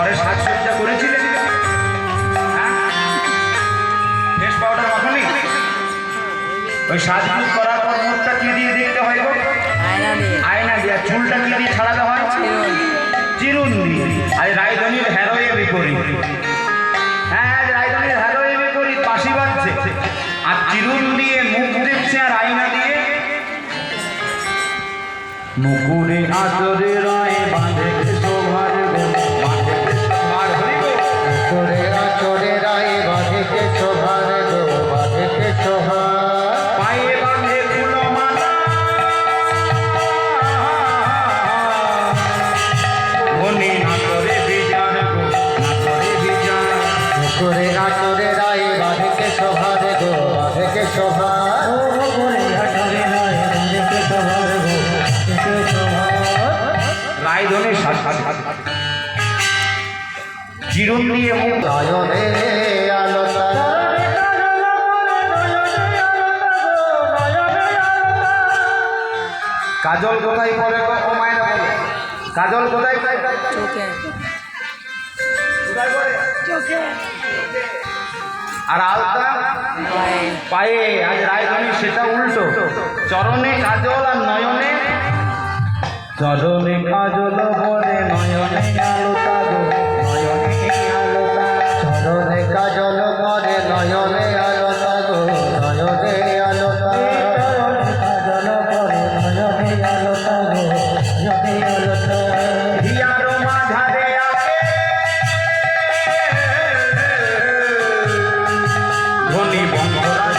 ঘরে সাজসজ্জা করেছিলেন? Face powder makhani? ওই সাজগুজ করার পর মুখটা কি দিয়ে দেখতে হয় গো? আয়না দিয়ে। চুলটা কি দিয়ে ছাড়াতে হয়? চিরুন দিয়ে। আর রায়ধনীর হেরোয়ে বিপরীত। হ্যাঁ, রায়ধনীর হেরোয়ে বিপরীত বাঁশি বাজছে, আর চিরুন দিয়ে মুখ দেখছে, আর আয়না দিয়ে মুকুরে আদরে রায় বাঁধে শোভার গো, বাঁধে শোভার হরি গো, মুকুরে আচরে রায় বাঁধে শোভার গো, বাঁধে শোভা। পায়ে বাঁধে ফুলমালা, মনে না করে বিজার গো, না করে বিজার। মুকুরে আচরে রায় বাঁধে শোভার গো, বাঁধে শোভা। মুকুরে আচরে রায় বাঁধে শোভার গো, বাঁধে শোভা। রায়ধনীর চিরুন দিয়ে মুখ নয়নে আলোতা, কাজল কোথায় পরে গো? ও মায়েরা বলো, কাজল কোথায়? চোখে কোথায় পরে? চোখে আর আলতা পায়ে। আজ রায়ধনী সেটা উল্টো, চরণে কাজল আর নয়নে, চরণে কাজল পরে নয়নে আলতা গো, নয়নে আলতা। চরণে কাজল করে নয়নে আলোতা গো, নয়নে আলোতা। চরণে কাজল করে নয়নে আলোতা গো, নয়নে আলোতা। হিয়ার মাঝারে আছে ধনী বন্ধরা